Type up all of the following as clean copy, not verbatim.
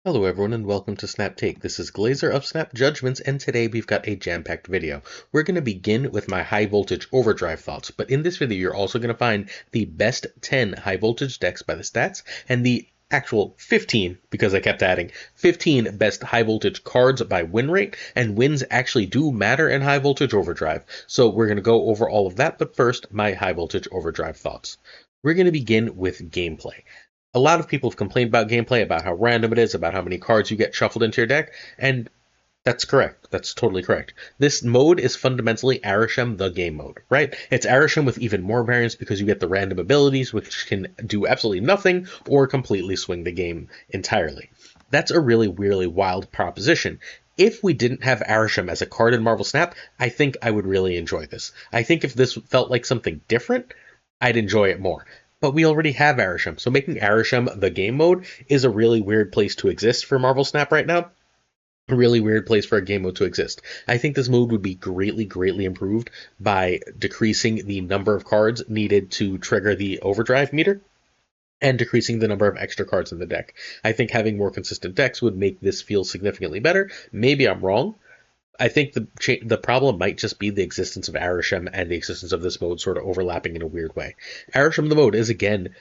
Hello everyone and welcome to Snap Take. This is Glazer of Snap Judgments, and today we've got a jam-packed video. We're going to begin with my High Voltage Overdrive thoughts, but in this video you're also going to find the best 10 high voltage decks by the stats, and the actual 15, because I kept adding, 15 best high voltage cards by win rate, and wins actually do matter in High Voltage Overdrive. So we're going to go over all of that, but first, my High Voltage Overdrive thoughts. We're going to begin with gameplay. A lot of people have complained about gameplay, about how random it is, about how many cards you get shuffled into your deck, and that's correct. That's totally correct. This mode is fundamentally Arishem the game mode, right? It's Arishem with even more variance because you get the random abilities, which can do absolutely nothing or completely swing the game entirely. That's a really, really wild proposition. If we didn't have Arishem as a card in Marvel Snap, I think I would really enjoy this. I think if this felt like something different, I'd enjoy it more. But we already have Arishem, so making Arishem the game mode is a really weird place to exist for Marvel Snap right now. A really weird place for a game mode to exist. I think this mode would be greatly, greatly improved by decreasing the number of cards needed to trigger the overdrive meter and decreasing the number of extra cards in the deck. I think having more consistent decks would make this feel significantly better. Maybe I'm wrong. I think the problem might just be the existence of Arishem and the existence of this mode sort of overlapping in a weird way. Arishem the mode is, again,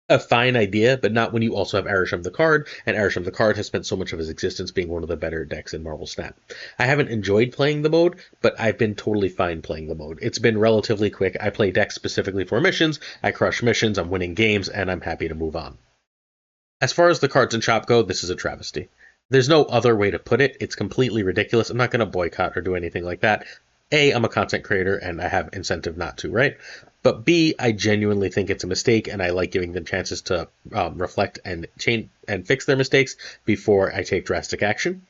a fine idea, but not when you also have Arishem the card, and Arishem the card has spent so much of his existence being one of the better decks in Marvel Snap. I haven't enjoyed playing the mode, but I've been totally fine playing the mode. It's been relatively quick. I play decks specifically for missions, I crush missions, I'm winning games, and I'm happy to move on. As far as the cards in shop go, this is a travesty. There's no other way to put it. It's completely ridiculous. I'm not going to boycott or do anything like that. A, I'm a content creator and I have incentive not to, right? But B, I genuinely think it's a mistake, and I like giving them chances to reflect and change and fix their mistakes before I take drastic action.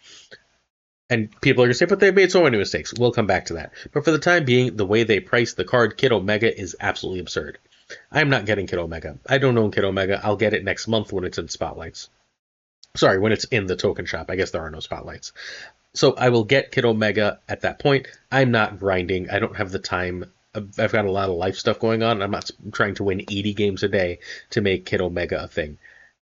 And people are going to say, but they've made so many mistakes. We'll come back to that. But for the time being, the way they price the card Kid Omega is absolutely absurd. I'm not getting Kid Omega. I don't own Kid Omega. I'll get it next month when it's in Spotlights. Sorry, when it's in the token shop. I guess there are no Spotlights. So I will get Kid Omega at that point. I'm not grinding. I don't have the time. I've got a lot of life stuff going on. I'm not trying to win 80 games a day to make Kid Omega a thing.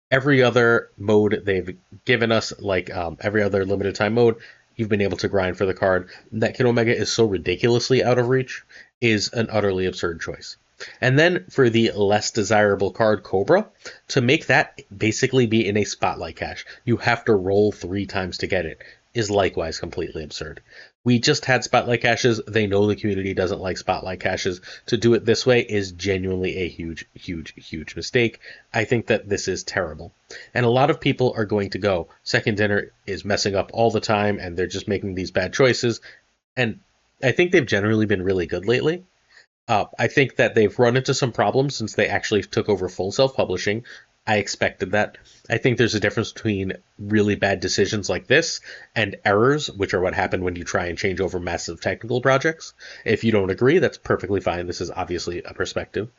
Every other mode they've given us, like every other limited time mode, you've been able to grind for the card. That Kid Omega is so ridiculously out of reach is an utterly absurd choice. And then for the less desirable card, Cobra, to make that basically be in a Spotlight cache, you have to roll 3 times to get it, is likewise completely absurd. We just had Spotlight caches. They know the community doesn't like Spotlight caches. To do it this way is genuinely a huge, huge, huge mistake. I think that this is terrible. And a lot of people are going to go, Second Dinner is messing up all the time and they're just making these bad choices. And I think they've generally been really good lately. I think that they've run into some problems since they actually took over full self-publishing. I expected that. I think there's a difference between really bad decisions like this and errors, which are what happen when you try and change over massive technical projects. If you don't agree, that's perfectly fine. This is obviously a perspective.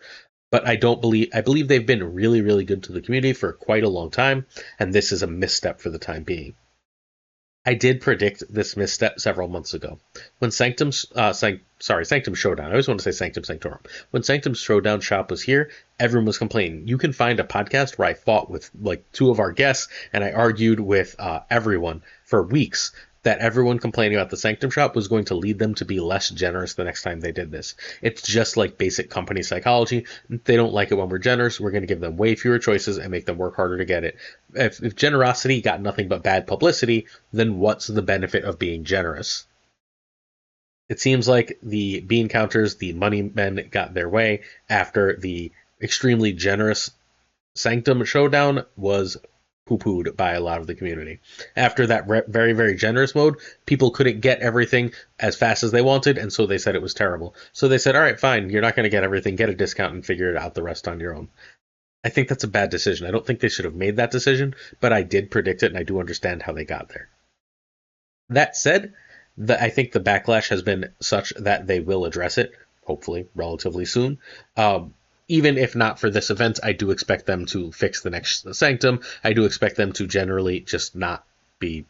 But I believe they've been really, really good to the community for quite a long time, and this is a misstep for the time being. I did predict this misstep several months ago. When Sanctum Showdown, I always want to say Sanctum Sanctorum. When Sanctum Showdown shop was here, everyone was complaining. You can find a podcast where I fought with like 2 of our guests, and I argued with everyone for weeks that everyone complaining about the Sanctum shop was going to lead them to be less generous the next time they did this. It's just like basic company psychology. They don't like it when we're generous. We're going to give them way fewer choices and make them work harder to get it. If generosity got nothing but bad publicity, then what's the benefit of being generous? It seems like the bean counters, the money men, got their way after the extremely generous Sanctum Showdown was poo-pooed by a lot of the community. After that very, very generous mode, people couldn't get everything as fast as they wanted, and so they said it was terrible. So they said, all right, fine, you're not going to get everything, get a discount and figure it out the rest on your own. I think that's a bad decision. I don't think they should have made that decision, but I did predict it, and I do understand how they got there. That said, I think the backlash has been such that they will address it, hopefully, relatively soon. Even if not for this event, I do expect them to fix the next Sanctum. I do expect them to generally just not be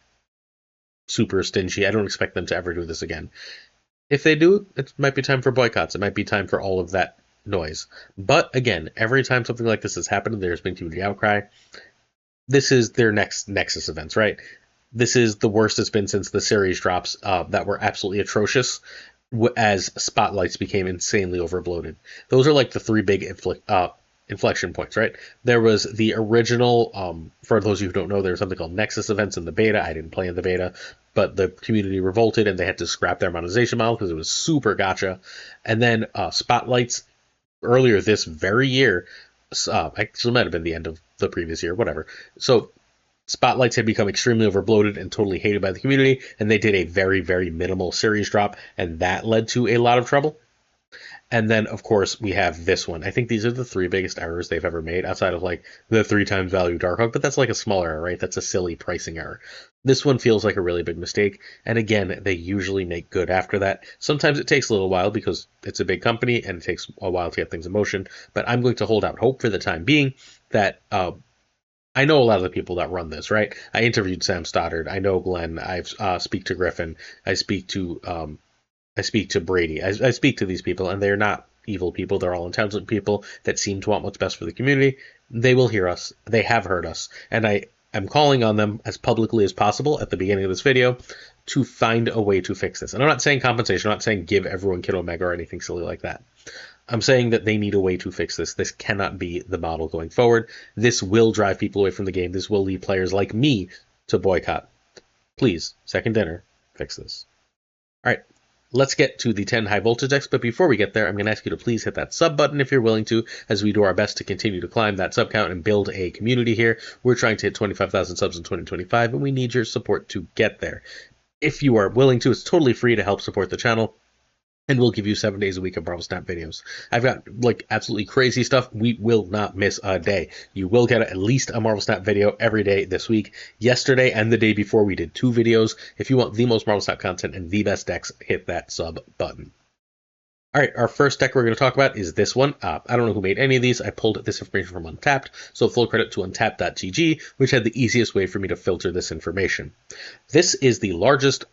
super stingy. I don't expect them to ever do this again. If they do, it might be time for boycotts. It might be time for all of that noise. But again, every time something like this has happened, there's been community outcry. this is their next Nexus events, right? This is the worst it's been since the series drops that were absolutely atrocious as spotlights became insanely overbloated. Those are like the three big inflection points, right? There was the original, for those of you who don't know, there's something called Nexus events in the beta. I didn't play in the beta, but the community revolted and they had to scrap their monetization model because it was super gotcha. And then spotlights earlier this very year, actually might have been the end of the previous year, whatever. So spotlights had become extremely overbloated and totally hated by the community, and they did a very, very minimal series drop, and that led to a lot of trouble. And then, of course, we have this one. I think these are the three biggest errors they've ever made outside of like the 3 times value Darkhawk, but that's like a small error, right? That's a silly pricing error. This one feels like a really big mistake. And again, they usually make good after that. Sometimes it takes a little while because it's a big company and it takes a while to get things in motion. But I'm going to hold out hope for the time being that I know a lot of the people that run this, right? I interviewed Sam Stoddard. I know Glenn. I speak to Griffin. I speak to Brady. I speak to these people, and they're not evil people. They're all intelligent people that seem to want what's best for the community. They will hear us. They have heard us. And I'm calling on them as publicly as possible at the beginning of this video to find a way to fix this. And I'm not saying compensation. I'm not saying give everyone Kid Omega or anything silly like that. I'm saying that they need a way to fix this. This cannot be the model going forward. This will drive people away from the game. This will lead players like me to boycott. Please, Second Dinner, fix this. All right. Let's get to the 10 high voltage decks, but before we get there, I'm going to ask you to please hit that sub button if you're willing to, as we do our best to continue to climb that sub count and build a community here. We're trying to hit 25,000 subs in 2025, and we need your support to get there. If you are willing to, it's totally free to help support the channel, and we'll give you 7 days a week of Marvel Snap videos. I've got like absolutely crazy stuff. We will not miss a day. You will get at least a Marvel Snap video every day this week. Yesterday and the day before we did 2 videos. If you want the most Marvel Snap content and the best decks, hit that sub button. All right, our first deck we're going to talk about is this one. I don't know who made any of these. I pulled this information from Untapped, so full credit to Untapped.gg, which had the easiest way for me to filter this information. This is the largest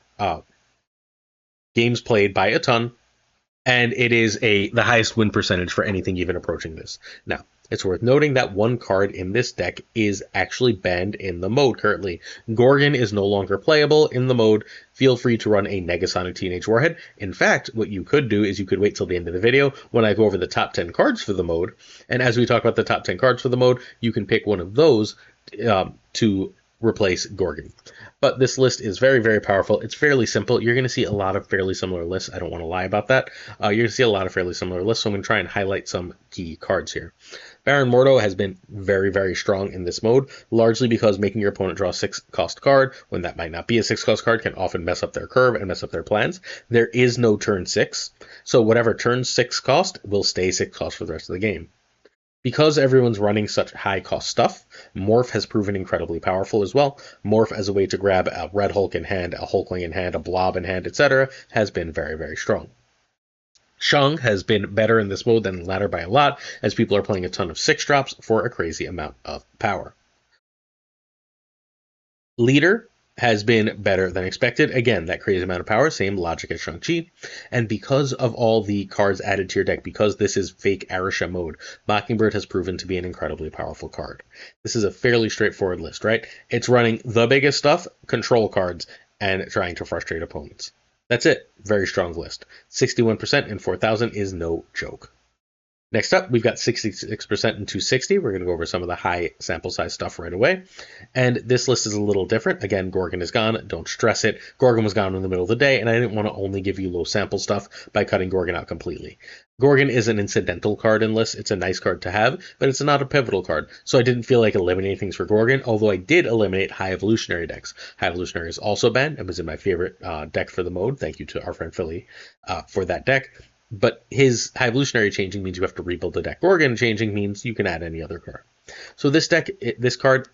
games played by a ton, and it is the highest win percentage for anything even approaching this. Now, it's worth noting that one card in this deck is actually banned in the mode currently. Gorgon is no longer playable in the mode. Feel free to run a Negasonic Teenage Warhead. In fact, what you could do is you could wait till the end of the video when I go over the top 10 cards for the mode. And as we talk about the top 10 cards for the mode, you can pick one of those to replace Gorgon. But this list is very, very powerful. It's fairly simple. You're going to see a lot of fairly similar lists. I don't want to lie about that. You're going to see a lot of fairly similar lists, so I'm going to try and highlight some key cards here. Baron Mordo has been very, very strong in this mode, largely because making your opponent draw a 6-cost card, when that might not be a 6-cost card, can often mess up their curve and mess up their plans. There is no turn 6, so whatever turn 6 cost will stay 6 cost for the rest of the game. Because everyone's running such high-cost stuff, Morph has proven incredibly powerful as well. Morph as a way to grab a Red Hulk in hand, a Hulkling in hand, a Blob in hand, etc. has been very, very strong. Shang has been better in this mode than the latter by a lot, as people are playing a ton of 6-drops for a crazy amount of power. Leader has been better than expected. Again, that crazy amount of power, same logic as Shang-Chi. And because of all the cards added to your deck, because this is fake Arisha mode, Mockingbird has proven to be an incredibly powerful card. This is a fairly straightforward list, right? It's running the biggest stuff, control cards, and trying to frustrate opponents. That's it. Very strong list. 61% in 4,000 is no joke. Next up, we've got 66% in 260. We're going to go over some of the high sample size stuff right away. And this list is a little different. Again, Gorgon is gone. Don't stress it. Gorgon was gone in the middle of the day, and I didn't want to only give you low sample stuff by cutting Gorgon out completely. Gorgon is an incidental card in lists. It's a nice card to have, but it's not a pivotal card. So I didn't feel like eliminating things for Gorgon, although I did eliminate High Evolutionary decks. High Evolutionary is also banned and was in my favorite deck for the mode. Thank you to our friend Philly for that deck. But his High Evolutionary changing means you have to rebuild the deck. Gorgon changing means you can add any other card. So this deck, this card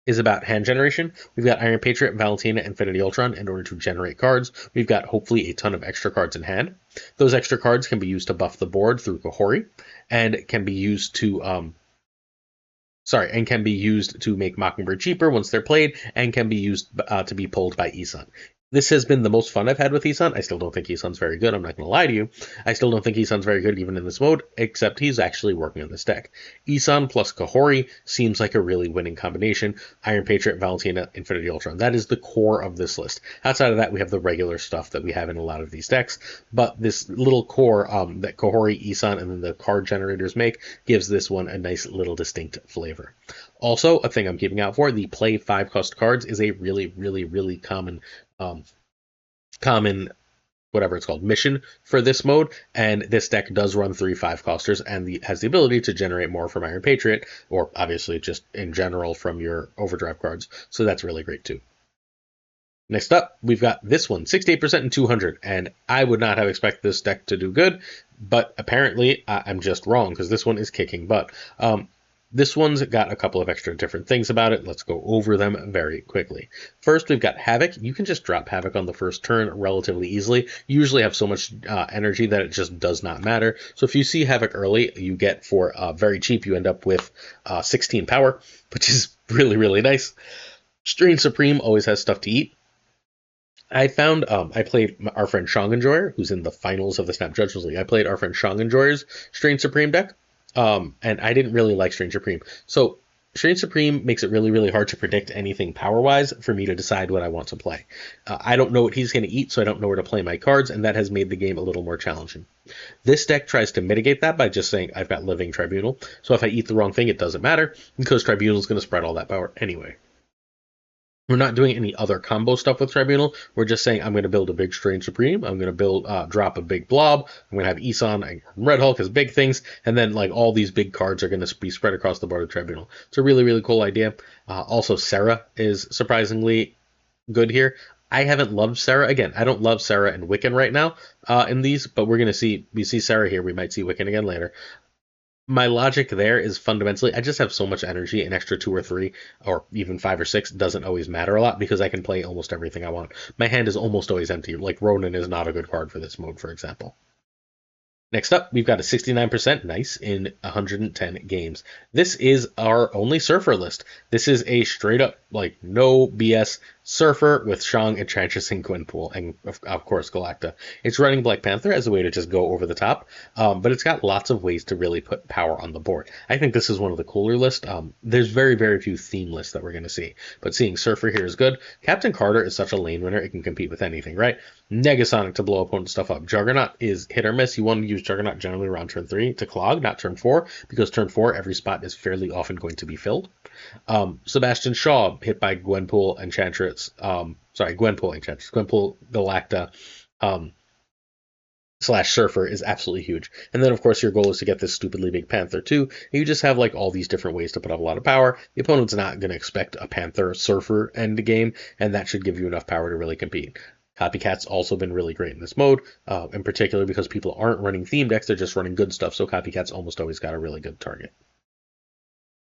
is about hand generation. We've got Iron Patriot, Valentina, Infinity Ultron in order to generate cards. We've got hopefully a ton of extra cards in hand. Those extra cards can be used to buff the board through Kahori, and can be used to make Mockingbird cheaper once they're played, and can be used to be pulled by Isan. This has been the most fun I've had with Xorn. I still don't think Xorn's very good. I'm not going to lie to you. I still don't think Xorn's very good even in this mode, except he's actually working on this deck. Xorn plus Kahori seems like a really winning combination. Iron Patriot, Valentina, Infinity Ultron. That is the core of this list. Outside of that, we have the regular stuff that we have in a lot of these decks, but this little core that Kahori, Xorn, and then the card generators make gives this one a nice little distinct flavor. Also, a thing I'm keeping out for, the play 5-cost cards is a really common whatever it's called mission for this mode, and this deck does run 3 5-costers and has the ability to generate more from Iron Patriot, or obviously just in general from your Overdrive cards, so that's really great too. Next up, we've got this one, 68% and 200, and I would not have expected this deck to do good, but apparently I'm just wrong, because this one is kicking butt. This one's got a couple of extra different things about it. Let's go over them very quickly. First, we've got Havoc. You can just drop Havoc on the first turn relatively easily. You usually have so much energy that it just does not matter. So if you see Havoc early, you get for very cheap, you end up with 16 power, which is really nice. Strange Supreme always has stuff to eat. I found, I played our friend Shang Enjoyer, who's in the finals of the Snap Judgments League. I played our friend Shang Enjoyer's Strange Supreme deck. And I didn't really like Strange Supreme. So Strange Supreme makes it really hard to predict anything power-wise for me to decide what I want to play. I don't know what he's going to eat, so I don't know where to play my cards, and that has made the game a little more challenging. This deck tries to mitigate that by just saying, I've got Living Tribunal, so if I eat the wrong thing, it doesn't matter, because Tribunal is going to spread all that power anyway. We're not doing any other combo stuff with Tribunal. We're just saying I'm going to build a big Strange Supreme. I'm going to drop a big Blob. I'm going to have Xorn and Red Hulk as big things. And then like all these big cards are going to be spread across the board with Tribunal. It's a really cool idea. Also, Sarah is surprisingly good here. I haven't loved Sarah. Again, I don't love Sarah and Wiccan right now in these, but we're going to see, we see Sarah here. We might see Wiccan again later. My logic there is fundamentally, I just have so much energy, an extra 2 or 3, or even 5 or 6 doesn't always matter a lot because I can play almost everything I want. My hand is almost always empty, like Ronin is not a good card for this mode, for example. Next up, we've got a 69% nice in 110 games. This is our only Surfer list. This is a straight up, like, no BS Surfer with Shang, Enchantress, and Gwenpool, and of course Galacta. It's running Black Panther as a way to just go over the top, but it's got lots of ways to really put power on the board. I think this is one of the cooler lists. There's very few theme lists that we're going to see, but seeing Surfer here is good. Captain Carter is such a lane winner, it can compete with anything, right? Negasonic to blow opponent stuff up. Juggernaut is hit or miss. You want to use Juggernaut generally around turn 3 to clog, not turn 4, because turn 4 every spot is fairly often going to be filled. Sebastian Shaw hit by Gwenpool, Enchantress, Gwenpool, Enchantress, Gwenpool, Galacta, / Surfer is absolutely huge. And then, of course, your goal is to get this stupidly big Panther, too. And you just have, like, all these different ways to put up a lot of power. The opponent's not going to expect a Panther Surfer end game, and that should give you enough power to really compete. Copycat's also been really great in this mode, in particular because people aren't running theme decks, they're just running good stuff, so Copycat's almost always got a really good target.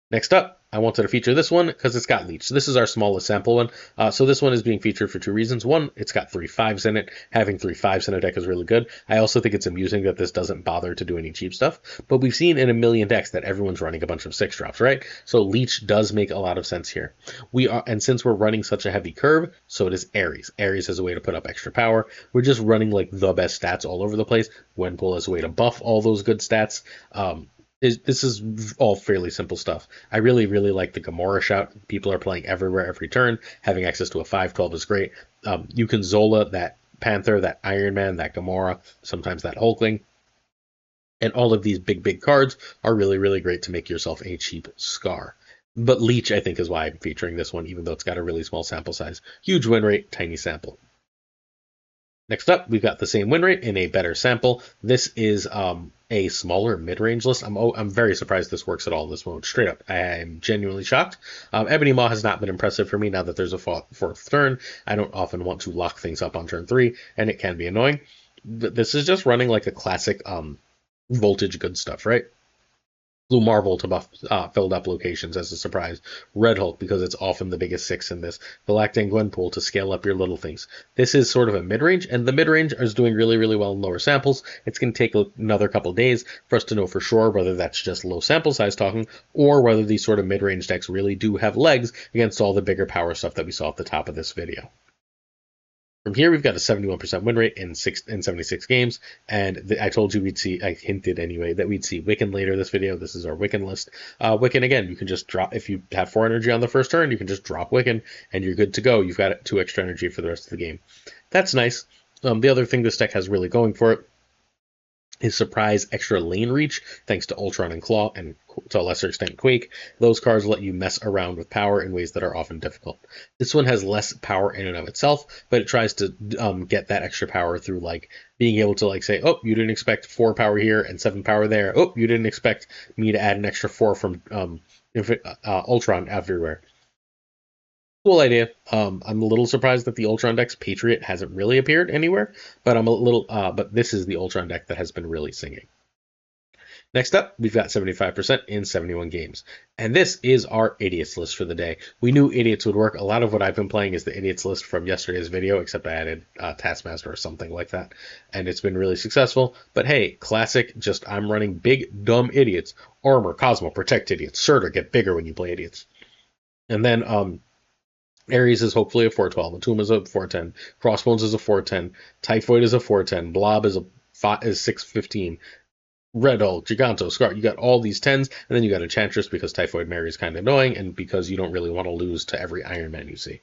Next up, I wanted to feature this one because it's got Leech. So this is our smallest sample one. So this one is being featured for 2 reasons. One, it's got 3 5s in it. Having 3 5s in a deck is really good. I also think it's amusing that this doesn't bother to do any cheap stuff. But we've seen in a million decks that everyone's running a bunch of 6 drops, right? So Leech does make a lot of sense here. And since we're running such a heavy curve, so does Ares. Ares has a way to put up extra power. We're just running like the best stats all over the place. Gwenpool has a way to buff all those good stats. This is all fairly simple stuff. I really like the Gamora shout. People are playing everywhere, every turn. Having access to a 5/12 is great. You can Zola that Panther, that Iron Man, that Gamora, sometimes that Hulkling. And all of these big cards are really great to make yourself a cheap Scar. But Leech, I think, is why I'm featuring this one, even though it's got a really small sample size. Huge win rate, tiny sample. Next up, we've got the same win rate in a better sample. This is a smaller mid-range list. I'm very surprised this works at all in this mode. Straight up, I'm genuinely shocked. Ebony Maw has not been impressive for me now that there's a 4th turn. I don't often want to lock things up on turn 3, and it can be annoying. But this is just running like a classic voltage good stuff, right? Blue Marvel to buff filled up locations as a surprise. Red Hulk because it's often the biggest 6 in this. Galacta and Gwenpool to scale up your little things. This is sort of a mid-range, and the mid-range is doing really well in lower samples. It's going to take another couple days for us to know for sure whether that's just low sample size talking, or whether these sort of mid-range decks really do have legs against all the bigger power stuff that we saw at the top of this video. From here, we've got a 71% win rate in 76 games, and I told you I hinted anyway, that we'd see Wiccan later this video. This is our Wiccan list. Wiccan, again, you can just drop, if you have 4 energy on the first turn, you can just drop Wiccan, and you're good to go. You've got 2 extra energy for the rest of the game. That's nice. The other thing this deck has really going for it is surprise extra lane reach, thanks to Ultron and Claw, and to a lesser extent Quake. Those cards let you mess around with power in ways that are often difficult. This one has less power in and of itself, but it tries to get that extra power through like being able to like say, oh, you didn't expect 4 power here and 7 power there. Oh, you didn't expect me to add an extra 4 from Ultron everywhere. Cool idea. I'm a little surprised that the Ultron deck's Patriot hasn't really appeared anywhere, but I'm a little. But this is the Ultron deck that has been really singing. Next up, we've got 75% in 71 games, and this is our idiots list for the day. We knew idiots would work. A lot of what I've been playing is the idiots list from yesterday's video, except I added Taskmaster or something like that, and it's been really successful. But hey, classic. Just I'm running big dumb idiots. Armor, Cosmo, protect idiots. Surtur, get bigger when you play idiots, and then Ares is hopefully a 412. Entomb is a 410. Crossbones is a 410. Typhoid is a 410. Blob is 615. Red Hulk, Giganto, Scar. You got all these 10s, and then you got Enchantress because Typhoid Mary is kind of annoying, and because you don't really want to lose to every Iron Man you see.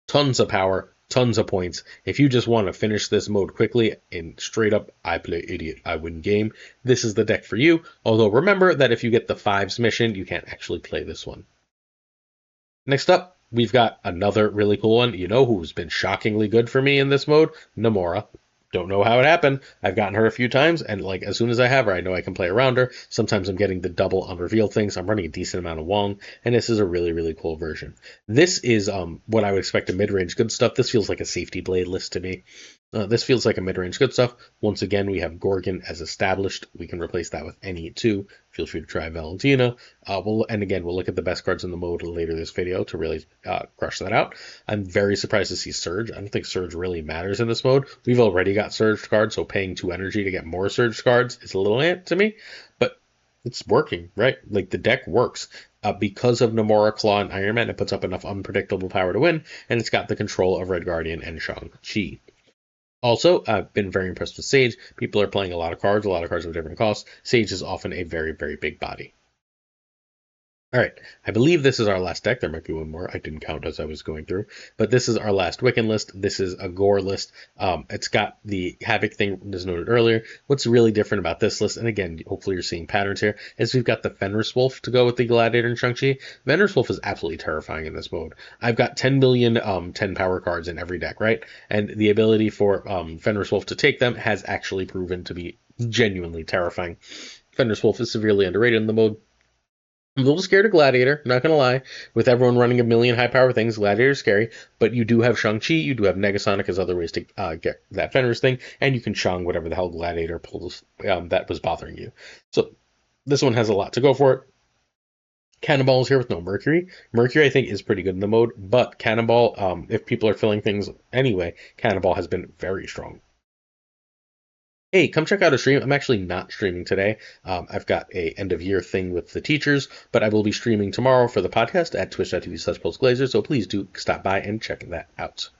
Tons of power, tons of points. If you just want to finish this mode quickly and straight up, I play idiot, I win game, this is the deck for you. Although remember that if you get the 5s mission, you can't actually play this one. Next up, we've got another really cool one. You know who's been shockingly good for me in this mode? Nomura. Don't know how it happened. I've gotten her a few times, and like as soon as I have her, I know I can play around her. Sometimes I'm getting the double unrevealed things. I'm running a decent amount of Wong, and this is a really, really cool version. This is what I would expect a mid-range good stuff. This feels like a safety blade list to me. This feels like a mid-range good stuff. Once again, we have Gorgon as established. We can replace that with any 2. Feel free to try Valentina. We'll look at the best cards in the mode later this video to really crush that out. I'm very surprised to see Surge. I don't think Surge really matters in this mode. We've already got Surge cards, so paying 2 energy to get more Surge cards is a little ant to me, but it's working, right? Like the deck works. Because of Nomura, Claw, and Iron Man, it puts up enough unpredictable power to win, and it's got the control of Red Guardian and Shang-Chi. Also, I've been very impressed with Sage. People are playing a lot of cards of different costs. Sage is often a very, very big body. All right, I believe this is our last deck. There might be one more. I didn't count as I was going through. But this is our last Wiccan list. This is a Gore list. It's got the Havoc thing, as noted earlier. What's really different about this list, and again, hopefully you're seeing patterns here, is we've got the Fenris Wolf to go with the Gladiator and Shang-Chi. Fenris Wolf is absolutely terrifying in this mode. I've got 10 million 10 power cards in every deck, right? And the ability for Fenris Wolf to take them has actually proven to be genuinely terrifying. Fenris Wolf is severely underrated in the mode. I'm a little scared of Gladiator, not going to lie. With everyone running a million high-power things, Gladiator is scary. But you do have Shang-Chi, you do have Negasonic as other ways to get that Fenris thing, and you can Shang whatever the hell Gladiator pulls that was bothering you. So this one has a lot to go for it. Cannonball is here with no Mercury. Mercury, I think, is pretty good in the mode, but Cannonball, if people are filling things anyway, Cannonball has been very strong. Hey, come check out a stream. I'm actually not streaming today. I've got a end of year thing with the teachers, but I will be streaming tomorrow for the podcast at twitch.tv/PulseGlazer, so please do stop by and check that out.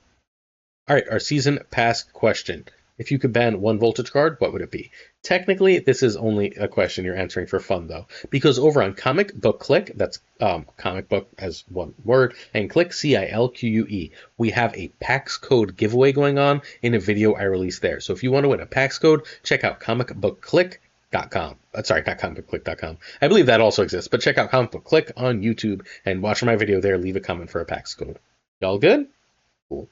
All right, our season pass question. If you could ban 1 voltage card, what would it be? Technically, this is only a question you're answering for fun, though, because over on Comic Book Click, that's comic book as one word, and Click, CILQUE, we have a PAX code giveaway going on in a video I released there. So if you want to win a PAX code, check out comicbookclick.com. Sorry, not comicbookclick.com. I believe that also exists, but check out Comic Book Click on YouTube and watch my video there. Leave a comment for a PAX code. Y'all good? Cool.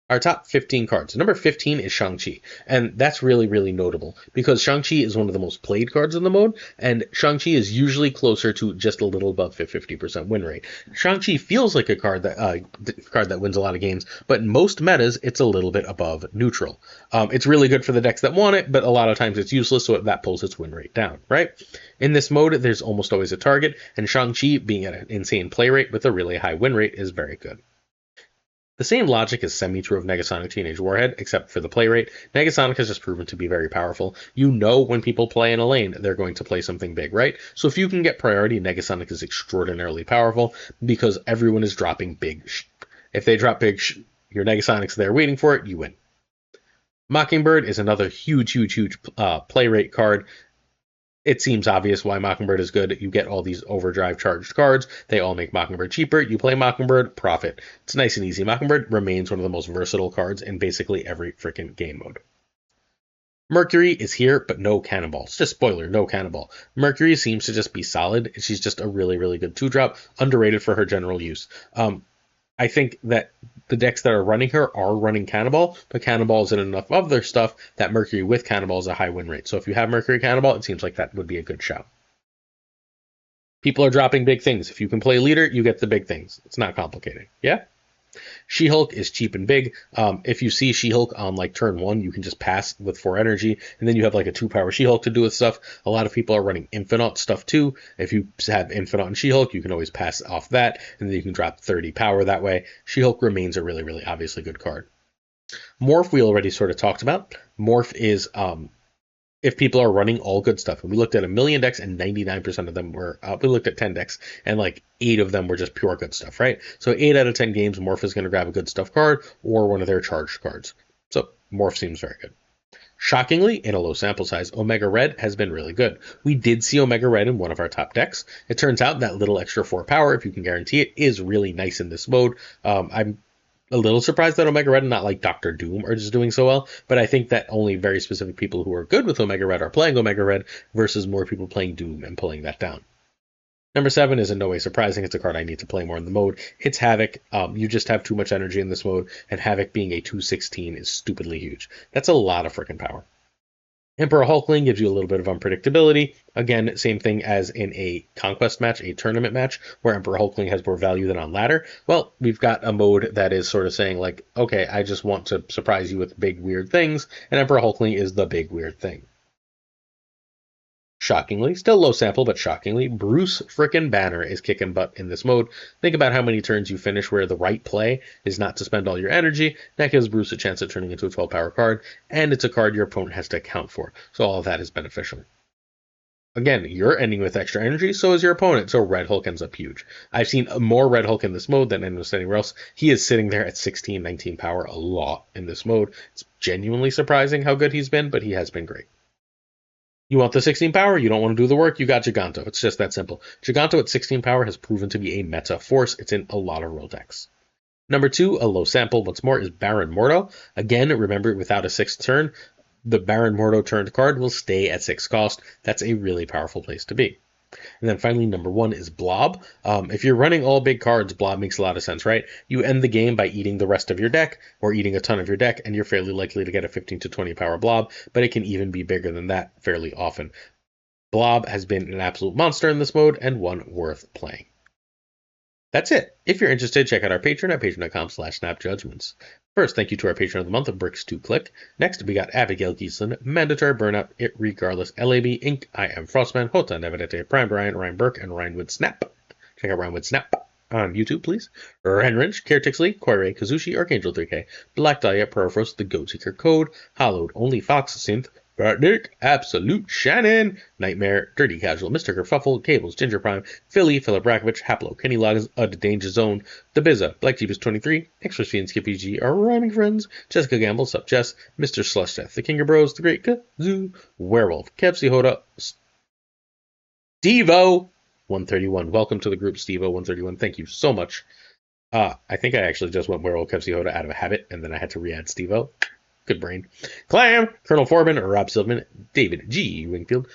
Our top 15 cards. Number 15 is Shang-Chi, and that's really, really notable because Shang-Chi is one of the most played cards in the mode, and Shang-Chi is usually closer to just a little above 50% win rate. Shang-Chi feels like a card that wins a lot of games, but in most metas, it's a little bit above neutral. It's really good for the decks that want it, but a lot of times it's useless, so that pulls its win rate down, right? In this mode, there's almost always a target, and Shang-Chi, being at an insane play rate with a really high win rate, is very good. The same logic is semi-true of Negasonic Teenage Warhead, except for the play rate. Negasonic has just proven to be very powerful. You know when people play in a lane, they're going to play something big, right? So if you can get priority, Negasonic is extraordinarily powerful because everyone is dropping big. If they drop big, Your Negasonics there waiting for it, you win. Mockingbird is another huge play rate card. It seems obvious why Mockingbird is good. You get all these overdrive charged cards. They all make Mockingbird cheaper. You play Mockingbird, profit. It's nice and easy. Mockingbird remains one of the most versatile cards in basically every freaking game mode. Mercury is here, but no Cannonball. It's just spoiler, no Cannonball. Mercury seems to just be solid. She's just a really good 2-drop, underrated for her general use. I think that the decks that are running her are running Cannonball, but Cannonball isn't enough of their stuff that Mercury with Cannonball is a high win rate. So if you have Mercury Cannonball, it seems like that would be a good shout. People are dropping big things. If you can play leader, you get the big things. It's not complicated. Yeah? She-Hulk is cheap and big. If you see She-Hulk on like turn 1, you can just pass with 4 energy, and then you have like a 2-power She-Hulk to do with stuff. A lot of people are running Infinite stuff too. If you have Infinite and She-Hulk, you can always pass off that, and then you can drop 30 power that way. She-Hulk remains a really obviously good card. Morph we already sort of talked about. Morph is if people are running all good stuff. And we looked at 1 million decks and 99% of them were, we looked at 10 decks and like 8 of them were just pure good stuff, right? So 8 out of 10 games, Morph is going to grab a good stuff card or one of their charged cards. So Morph seems very good. Shockingly, in a low sample size, Omega Red has been really good. We did see Omega Red in one of our top decks. It turns out that little extra 4 power, if you can guarantee it, is really nice in this mode. I'm a little surprised that Omega Red and not like Dr. Doom are just doing so well, but I think that only very specific people who are good with Omega Red are playing Omega Red versus more people playing Doom and pulling that down. Number 7 is in no way surprising. It's a card I need to play more in the mode. It's Havoc. You just have too much energy in this mode, and Havoc being a 216 is stupidly huge. That's a lot of freaking power. Emperor Hulkling gives you a little bit of unpredictability. Again, same thing as in a conquest match, a tournament match, where Emperor Hulkling has more value than on ladder. Well, we've got a mode that is sort of saying like, okay, I just want to surprise you with big weird things, and Emperor Hulkling is the big weird thing. Shockingly, still low sample, but shockingly, Bruce frickin' Banner is kicking butt in this mode. Think about how many turns you finish where the right play is not to spend all your energy. That gives Bruce a chance at turning into a 12-power card, and it's a card your opponent has to account for. So all of that is beneficial. Again, you're ending with extra energy, so is your opponent, so Red Hulk ends up huge. I've seen more Red Hulk in this mode than anywhere else. He is sitting there at 16, 19 power a lot in this mode. It's genuinely surprising how good he's been, but he has been great. You want the 16 power? You don't want to do the work? You got Giganto. It's just that simple. Giganto at 16 power has proven to be a meta force. It's in a lot of real decks. Number 2, a low sample once more, is Baron Mordo. Again, remember, without a 6th turn, the Baron Mordo turned card will stay at 6 cost. That's a really powerful place to be. And then finally, number 1 is Blob. If you're running all big cards, Blob makes a lot of sense, right? You end the game by eating the rest of your deck, or eating a ton of your deck, and you're fairly likely to get a 15 to 20 power Blob, but it can even be bigger than that fairly often. Blob has been an absolute monster in this mode, and one worth playing. That's it. If you're interested, check out our Patreon at patreon.com/snapjudgments. First, thank you to our patron of the month of Bricks2Click. Next, we got Abigail Giesland, Mandatory Burnout, It Regardless, LAB, Inc., I Am Frostman, Hota Nevedete, Prime Brian, Ryan Burke, and Ryanwood Snap. Check out Ryanwood Snap on YouTube, please. Renrich, Caretixley, Koirei, Kazushi, Archangel 3K, Black Dahlia, Perforos, The Goat Seeker Code, Hollowed, Only Fox, Synth, Fat Nick, Absolute Shannon, Nightmare, Dirty Casual, Mr. Kerfuffle, Cables, Ginger Prime, Philly, Philip Rakovich, Haplo, Kenny Loggins, The Danger Zone, The Bizza, Black Jeepers 23, Extra Fiend, Skippy G, our rhyming friends, Jessica Gamble, Sup Jess, Mr. Slush Death, The Kinger Bros, The Great Kazoo, Werewolf, Kevsy Hoda, Stevo 131. Welcome to the group, Stevo 131. Thank you so much. I think I actually just went Werewolf, Kevsy Hoda out of a habit, and then I had to re-add Stevo. Good brain. Clam, Colonel Forbin, Rob Silverman, David G. Wingfield,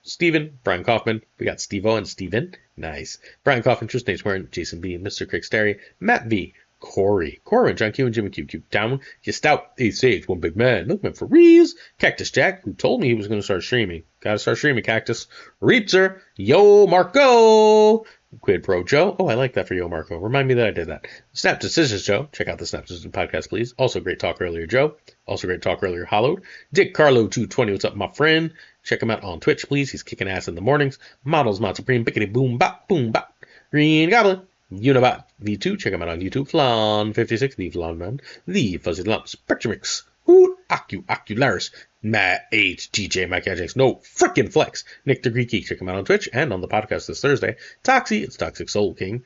Steven, Brian Kaufman. We got Steve-O and Steven. Nice. Brian Kaufman, Tristan Warren, Jason B, Mr. Craig Sterry, Matt V, Corey, Corbin, John Q, and Jimmy Q. Down, you stout, Ace Sage, one big man, Milkman for Rees, Cactus Jack, who told me he was going to start streaming. Gotta start streaming, Cactus. Reetzer, Yo Marco, Quid Pro Joe. Oh, I like that for Yo Marco. Remind me that I did that. Snap Decisions Joe. Check out the Snap Decisions podcast, please. Also great talk earlier, Joe. Also great talk earlier, Hollowed. Dick Carlo 220. What's up, my friend? Check him out on Twitch, please. He's kicking ass in the mornings. Models Mod Supreme. Bickety boom bop boom bop. Green Goblin. Unibot V2. Check him out on YouTube. Flan56. The Flan Man. The Fuzzy Lump. Spectrumix. Hoot. Ocularis. Matt H. DJ Mike Ajax. No frickin' flex. Nick the Greeky. Check him out on Twitch and on the podcast this Thursday. Toxie. It's Toxic Soul King.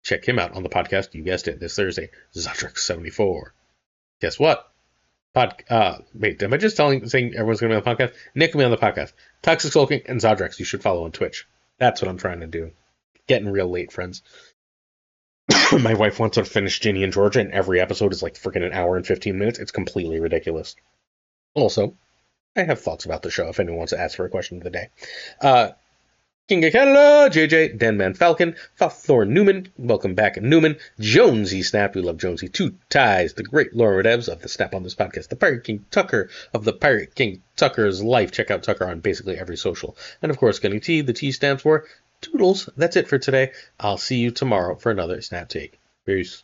Check him out on the podcast, you guessed it, this Thursday, Zodrix74. Guess what? Wait, am I just saying everyone's going to be on the podcast? Nick will be on the podcast. Toxic Sulking and Zodrix, you should follow on Twitch. That's what I'm trying to do. Getting real late, friends. My wife wants to finish Ginny and Georgia, and every episode is like freaking an hour and 15 minutes. It's completely ridiculous. Also, I have thoughts about the show if anyone wants to ask for a question of the day. King of Canada, JJ, Denman Falcon, Thorn Newman, welcome back Newman, Jonesy Snap, we love Jonesy, Two Ties, the great Laura Devs of the Snap on this podcast, the Pirate King Tucker of the Pirate King Tucker's Life, check out Tucker on basically every social, and of course Gunny T, the T stands for Toodles. That's it for today. I'll see you tomorrow for another Snap Take. Peace.